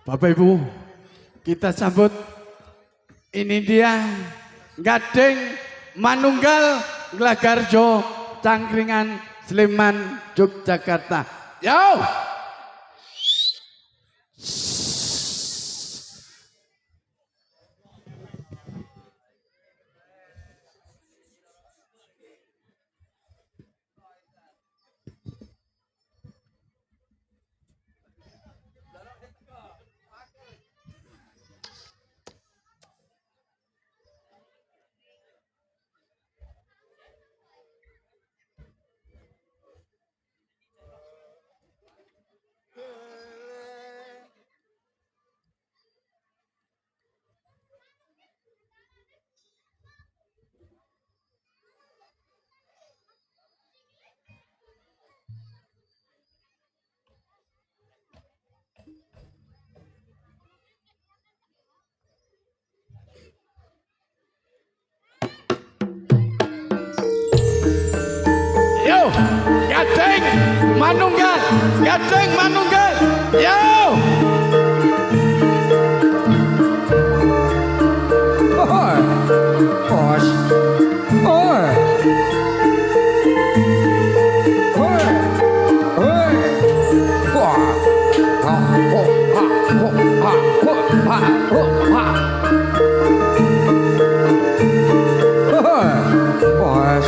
Bapak Ibu, kita sambut ini dia Gading Manunggal Glagarjo Cangkringan Sleman Yogyakarta. Yo! Gading Manunggal, Gading Manunggal, yo! Oi, bos, oi, oi, oi, wah, ha, ho, ha, ho, ha, ho, ha, ho, ha. Oi, bos.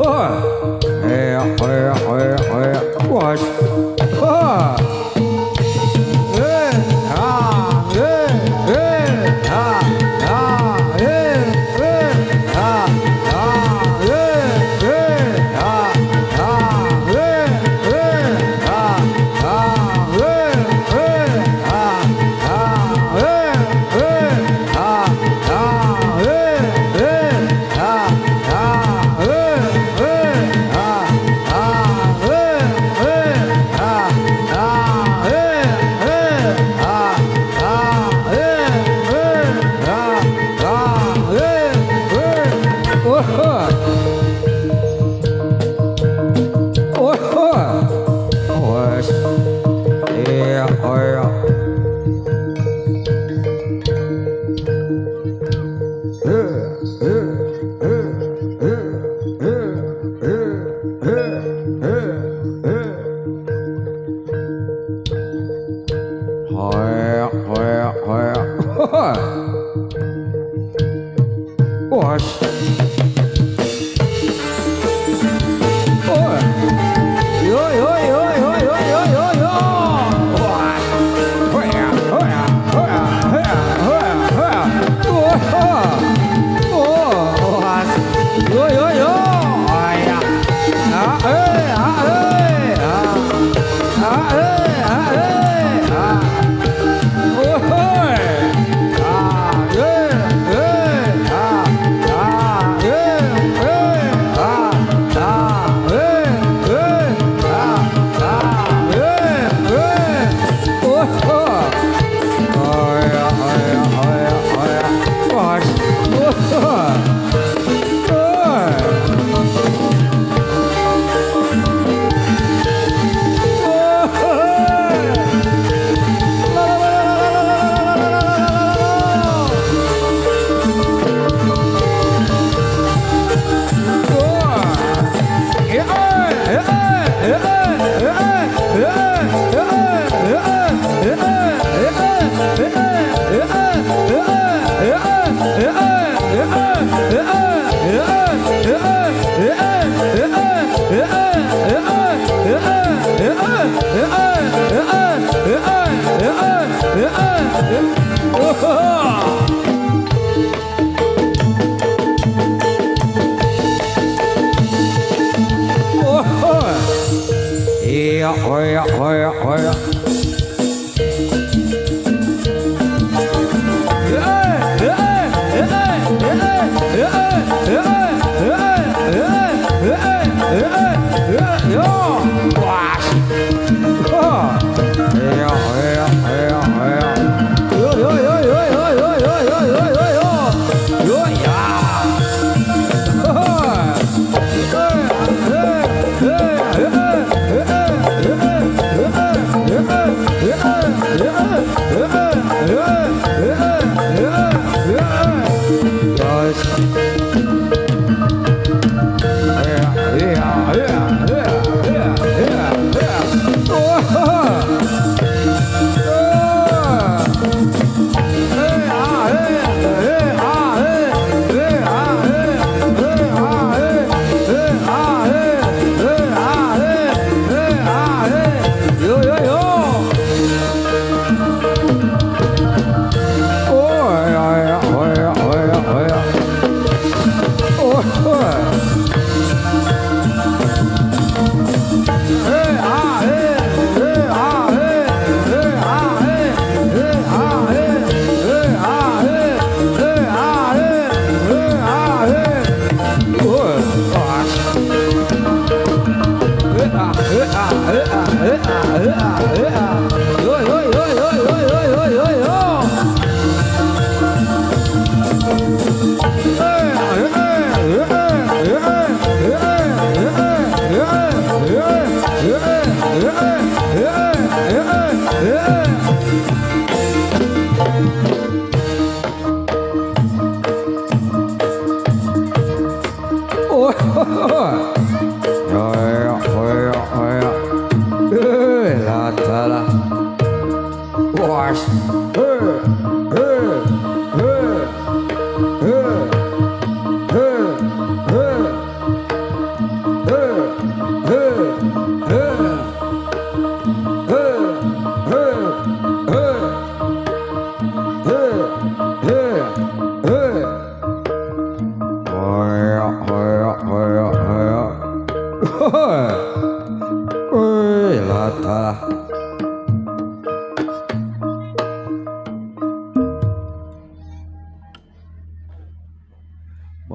Ôi. Ê, ê, ê, ê.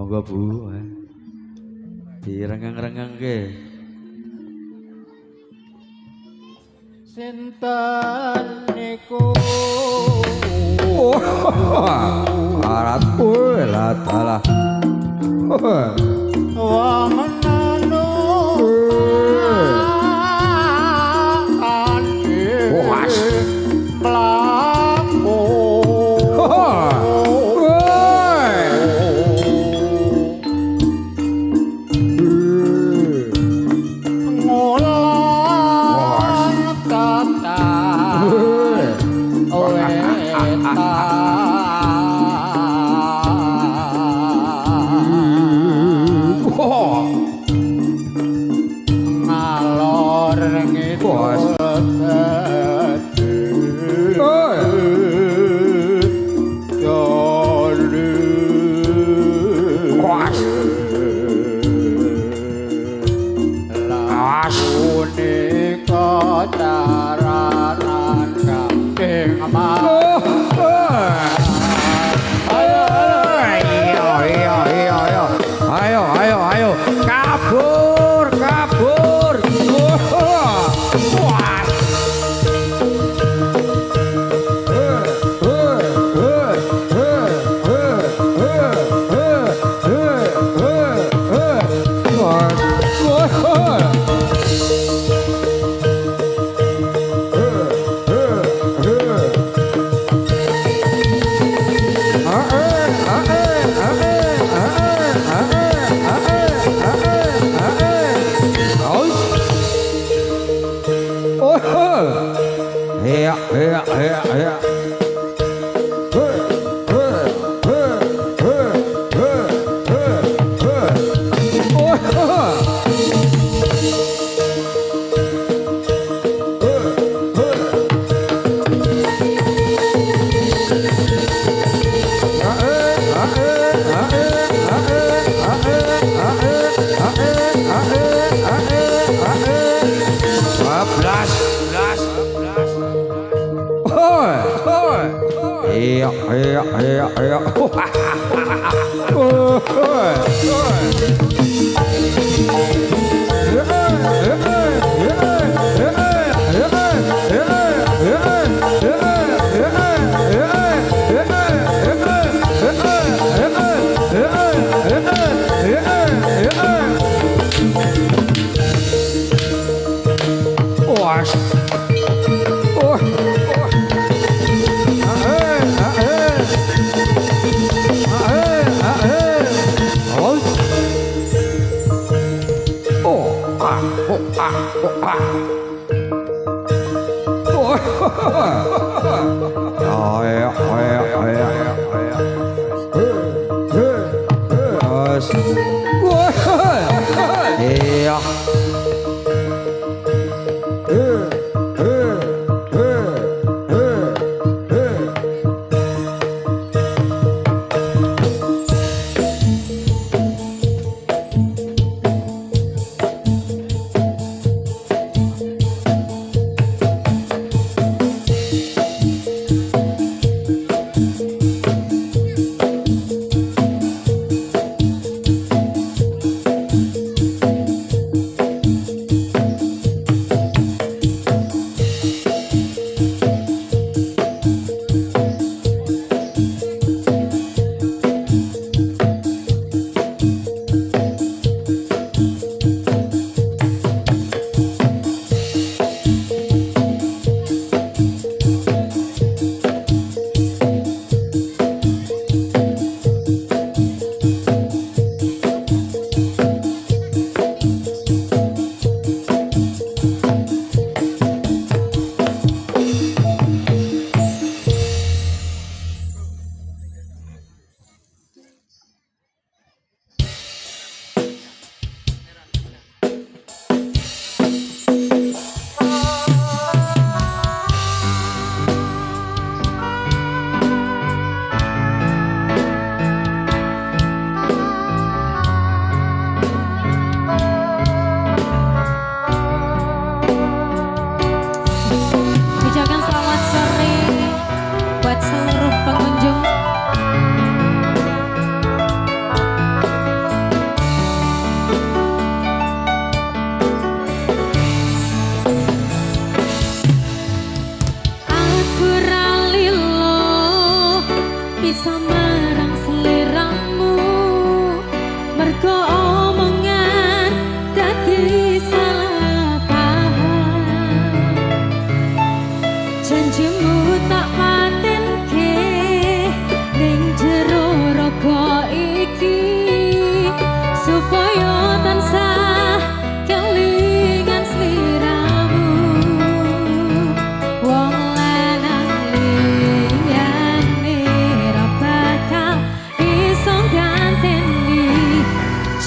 Monggo Bu, direnggang-renggang ke. Sinten niku Arat latala. wong nanu Was. mlaku Bos. Bos. Caranan kambing mau Ayo, kabur. Wah.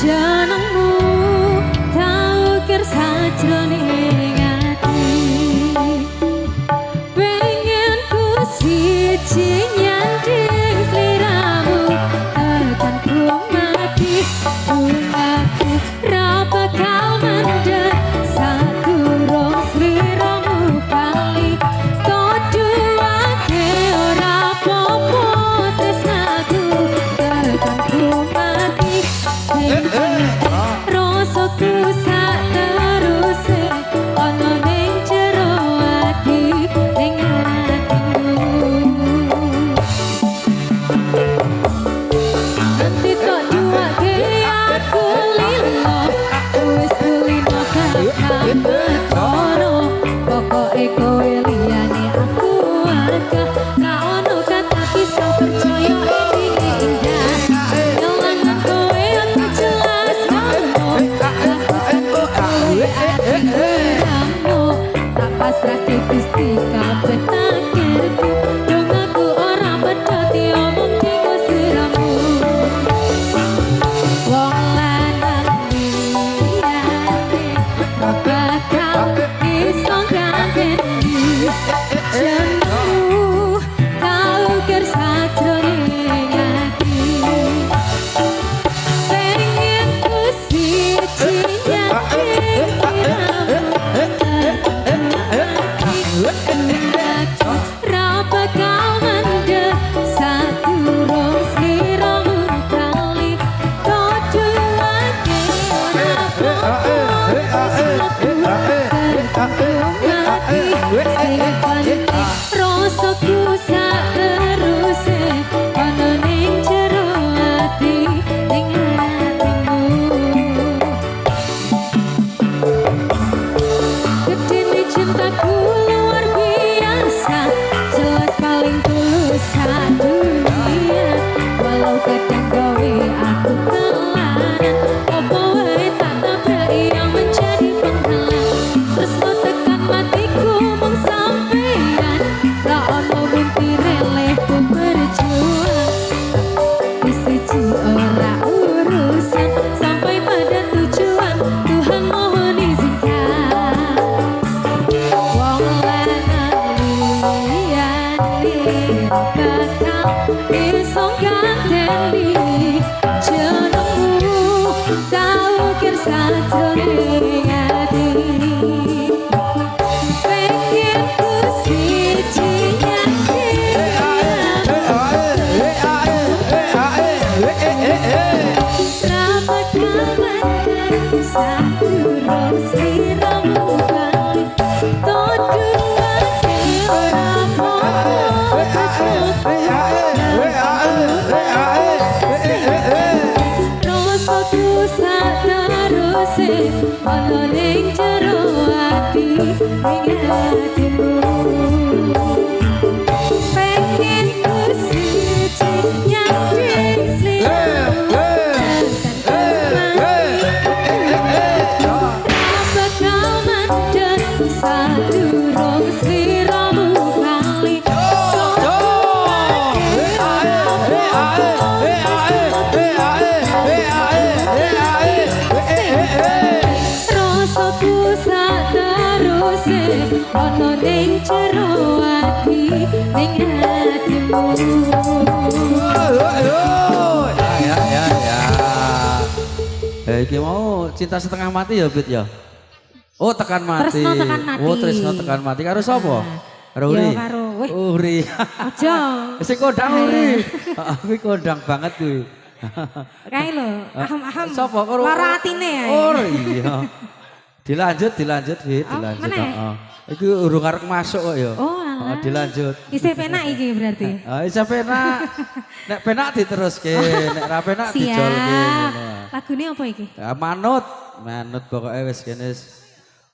jenengmu tak ukir sajroning ati. Kono pokoke kowe liyane aku warga Gak ono kata bisa percaya ini indah Ngelangan kowe aku jelas ngomong Kowe adikmu tak pasrah di Gusti kabeh takdirku Dong aku ora pedhot omong diku siramu Wong lanang liyane bakal iso ganteni jenengmu kau ker sajroning ati pengen ku siji yakin ra bakal mandeg sadurung sliramu kali koduake Rasaku sak teruse ana ning jero ati ning atimu Gedene cintaku luar biasa jelas paling tulus sadunia walau kadang gawe aku kelanan apa wae tak tabraki yang menjadi penghalang terus lo tekan matiku mung sampeyan gak ono mimpi relehku berjuang disiji ora urusan sampai pada tujuan Tuhan mohon izinkan wong lanang liyane bakal iso ganteni jenengmu kau ker sajroning ati pengen ku siji yakin ra bakal mandeg sadurung sliramu kali toduake ora Rasaku sak teruse ana ning jero ati ning atimu pengen ku siji yakin sliramu bakal mandeg sadurung sliramu kali Rasaku sak teruse ana ning jero ati ning atimu Iki mau cinta setengah mati ya Bit ya. Oh tekan mati. Tresno tekan mati. Oh Tresno tekan mati. Karo sapa? Karo Uri. Ya karo weh Uri. aja Sing kodang Uri. Kuwi kodang banget kuwi. kae lho aham-aham Sapa karo? lara atine ae Oh iya. Dilanjut Bit, Oh, dilanjut. meneh? Heeh. Iki urung arep masuk kok ya. Oh alah Dilanjut. isih penak iki berarti Isa penak. Nek penak diteruske, nek ra penak dijolke. siap ngono. lagune apa iki Ya, manut pokoknya wis kene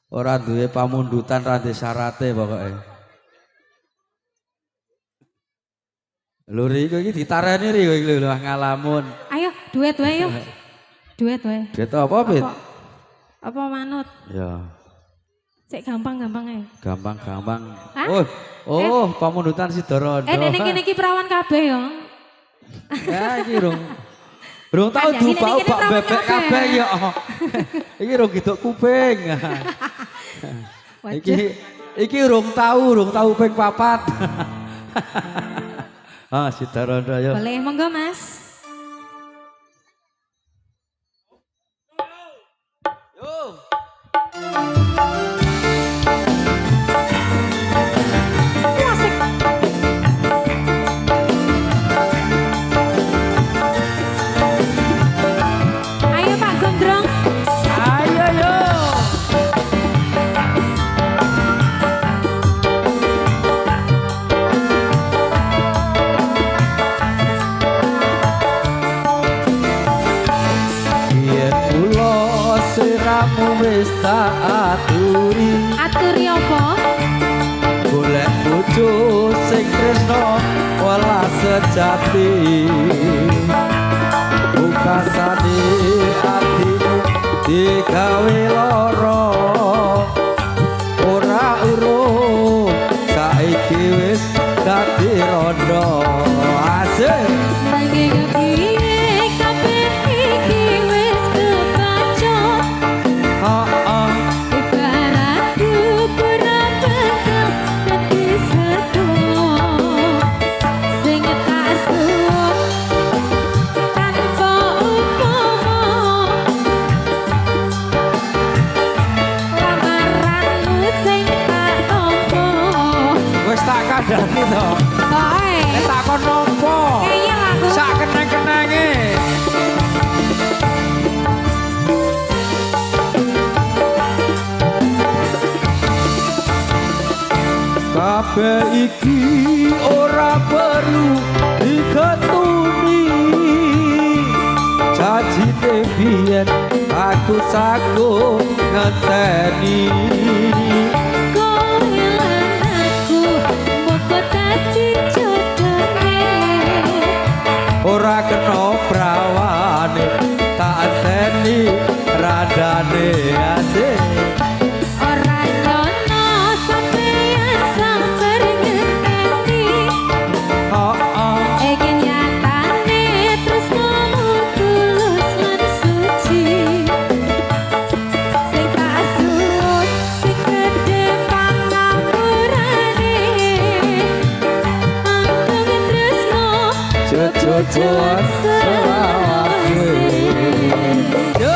ora duwe pamundutan ra ndek syarate pokoke. Luri iki ditareni ri kowe iki lho ngalamun. ayo duet wae yuk duet wae Duet apa, Bit? apa manut Ya, cek gampang-gampang ae gampang-gampang. Hah? Oh, pamundutan Sidorondo. nek kene iki perawan kabeh yo Ya iki Rung tau Ada, ini dupau kene bak perawan bebek kabeh. kabeh ya. Iki rung gidok kuping. Iki rung tau ping 4. Ah, Sidorondo ya. boleh monggo Mas Asik. Ayo Pak Gondrong. Ayo yo. Yen kula siramu wis tak atur sejati bukasane atimu digawe lara ora urung saiki wis dadi rondo asik Nanging piye kabeh iki wis kepancot ibarat kuburan bekal dadi sedulur sing tak suwun tanpa upama lamaranmu sing tak tampa wis tak kandhani to Bae tak kon nampa kaya aku sak kenang-kenange kabeh iki ora perlu diketuni janjine biyen aku sago ngenteni kowe lan aku moko dadi jodohne ora kena prawane tak enteni radane asik ora nyono sampeyan samper ngenteni iki nyatane tresnamu tulus lan suci sing tak suwun sing gedhe pangapurane anteng tresno jojojoan selawase yo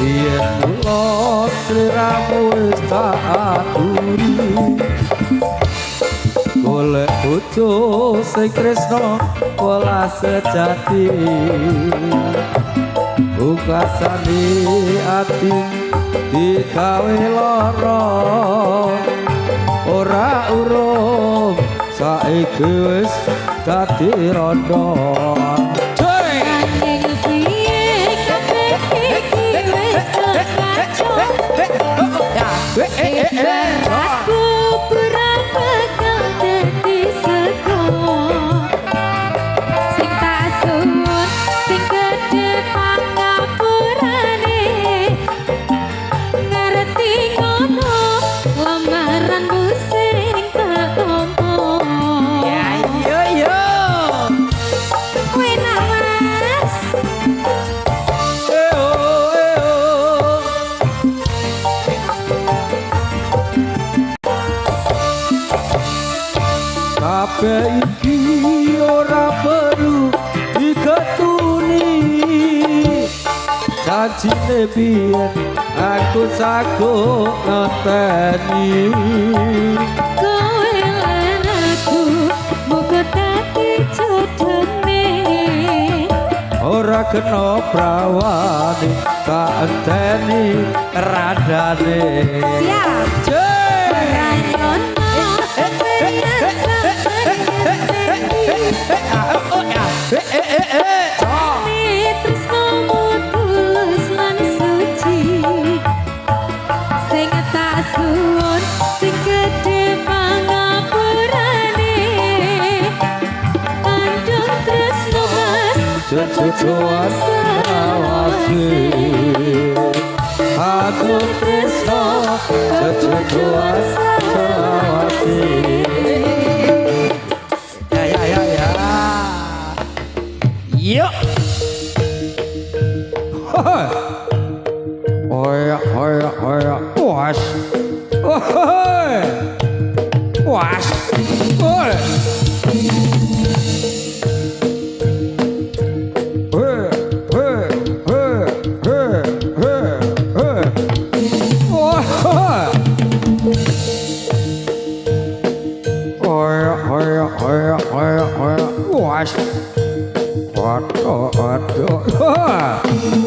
Biyen mula sliramu wis tak aturi golek bojo sing tresno pola sejati bukasane ati digawe lara ora urung saiki wis dadi rondo nanging piye kabeh iki wis kepancot aku pura bakal dadi sego sing tak suwun sing gedhe pangapurane ngerti ngono lamaranmu sing tak tampa yo Wena mas kabeh iki ora perlu diketuni janjine biyen aku sago ngenteni kowe lan aku muga dadi jodohne ora kena prawane tak enteni radane siap ora nyono sampeyan samper ngenteni tresnamu tulus lan suci sing tak suwun sing gedhe pangapurane andung tresno mas jojojoan selawase aku tresno jojojoan selawase ya yo oya was was was aduh, aduh.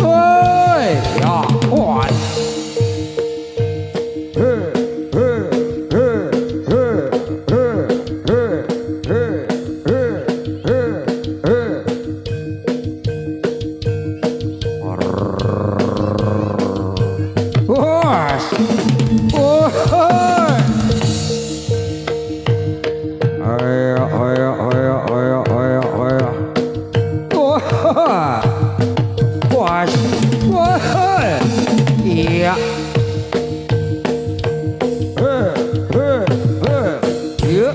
Woi, ya, on. Iya. Iya.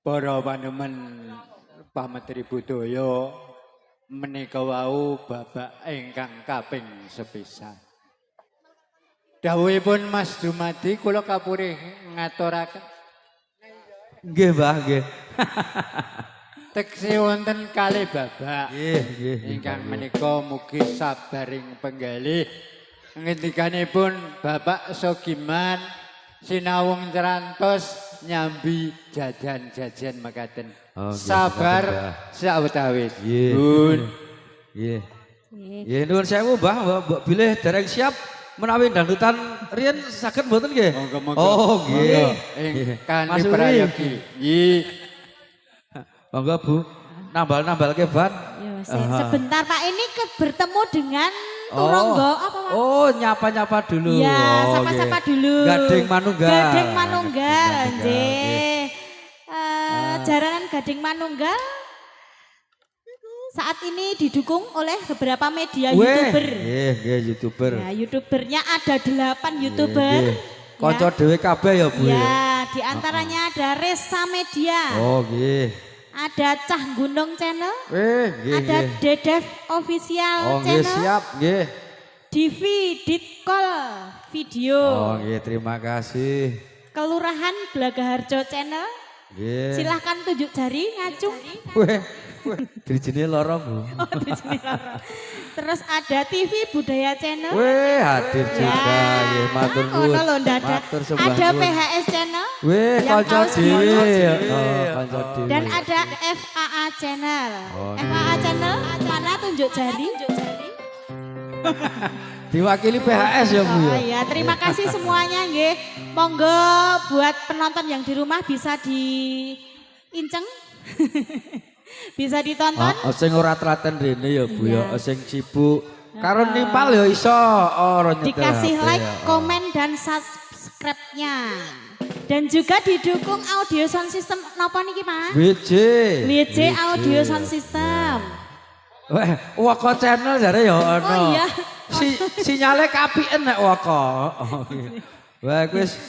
Para panemen Pak Menteri Budaya menika wau babak ingkang kaping sepisan. Dawuhipun Mas Dumadi kula kapurih ngaturaken. Nggih, Mbah, nggih. Teksi wonten kalih babak. Nggih, nggih. Ingkang menika mugi sabaring penggalih. Ngendikanipun Bapak Sogiman sinawung cerantos nyambi jajan-jajan makaten. Oh, sabar sawetawis. Nggih. Nggih. Nggih, nuwun sewu, Mbah, Mbok bilih dereng siap menawi dangdutan riyen saged mboten nggih? Monggo-monggo. Oh, nggih. Kanthi prayogi. Nggih. Monggo, Bu. Nambal-nambalke ban. Ya, sebentar Pak, ini bertemu dengan Turonggo apa Pak? Oh, nyapa-nyapa dulu. Ya, sapa-sapa dulu. Gading Manunggal. Gading Manunggal, nggih. Jaranan Gading Manunggal saat ini didukung oleh beberapa media YouTuber. Nggih, YouTuber. Ya, YouTubernya ada 8 YouTuber. Kanca dhewe kabeh ya, Bu. Ya, di antaranya ada Resa Media. Oh, nggih. Ada Cah Gunung Channel. Nggih, Ada nggih. Dedef Official Oh, nggih, Channel. siap, nggih. Divi Ditkol Video. Oh, nggih, terima kasih. Kelurahan Blagaharjo Channel. Nggih. Silahkan tunjuk jari ngacung. Weh, dirijine lara, Bu. Oh, di sini loro. Terus ada TV Budaya Channel. Weh, hadir juga, nggih, matur nuwun. Ono lho ndadak. Matur sembah Ada nuwun. PHS Channel. Weh, yang kanca kaos dhewe. mono. Oh, kanca dhewe. Dan ada FAA Channel. Oh, FAA Channel mana tunjuk jari? Diwakili PHS ya, Bu Oh ya. iya, terima kasih semuanya nggih. Monggo buat penonton yang di rumah bisa diinceng. Bisa ditonton. Sing ora telaten rene ya, Bu ya. Sing sibuk karo nipal ya iso ora nyetel Dikasih HP like, ya. komen dan subscribe-nya. Dan juga didukung audio sound system napa niki, Pak? WJ. WJ Audio Sound System. Weh, Woko channel jare ya ono. Oh iya. Sinyale kapiken nek Woko. Oh, iya. Wah, wis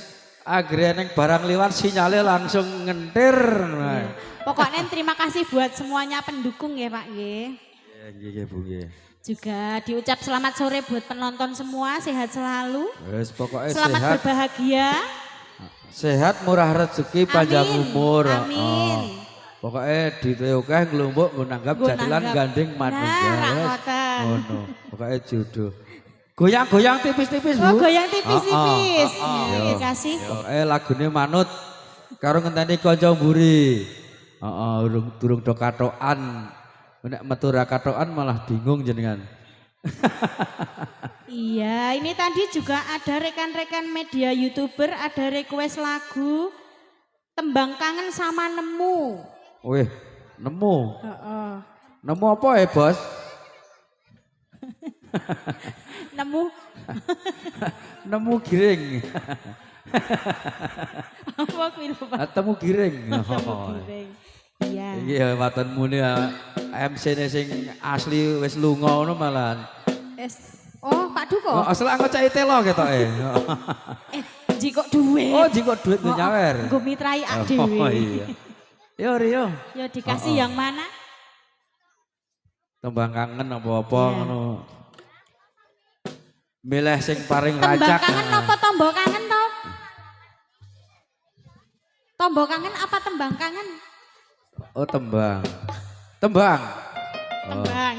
anggere ning barang liwat sinyale langsung ngentir. Pokoknya terima kasih buat semuanya pendukung ya Pak nggih. Ya, nggih, Bu nggih. Juga diucap selamat sore buat penonton semua, sehat selalu. Wis pokoke Selamat sehat. berbahagia. Sehat, murah rezeki, panjang Amin, umur. amin. Pokoknya ditewukeh nglumpuk nggo nanggap Nggo jadilan nanggap. gandeng manunggal. Nah, rak ngoten. Ngono. Pokoknya jodoh. Goyang-goyang tipis-tipis, Bu. Oh goyang tipis-tipis. Iya. Terima kasih. Pokoknya lagune manut karo ngenteni kanca mburi. Heeh, durung do katokan. Nek metu ra katokan malah bingung jenengan. Iya, ini tadi juga ada rekan-rekan media YouTuber, ada request lagu Tembang Kangen sama Nemu. Wih, nemu. Heeh. Nemu apa ya, Bos? Nemu Nemu giring. apa kuwi lho, Pak? Temu giring. Giring. Iya. Iya, watenmu nih MC-ne sing asli wis lunga ngono malahan. Oh, Pak Duko. Oh, asal anggo cai telo ketoke. jikok duit. Oh, jikok duit nggo nyawer. Nggo mitrai ak Oh dhewe. iya. Yo Rio. Ya dikasih yang mana? Tembang kangen apa-apa Iya. ngono. Milih sing paling Tembang rajak. kangen apa tombok kangen to? Tombok kangen apa tembang kangen? Oh tembang. Tembang. Tembang.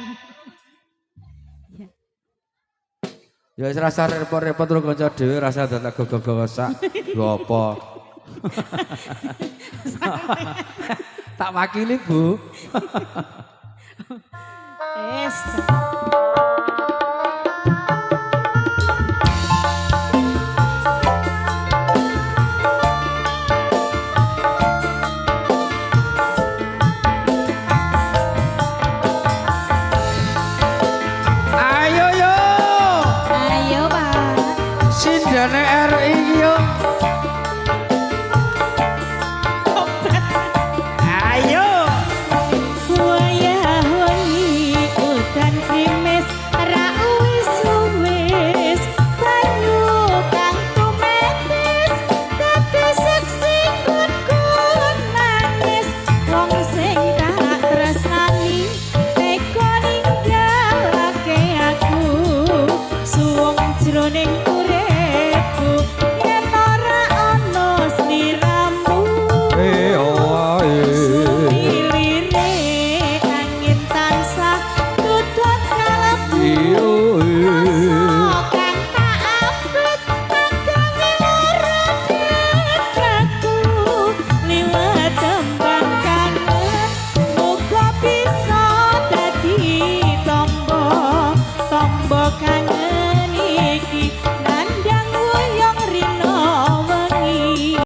Ya wis rasa repot-repot karo kanca dhewe rasa dadak gogo-gogosak. Lho apa? Tak wakili, Bu. Wes. Ayo yo. Ayo, Pak. Sindane RI yo.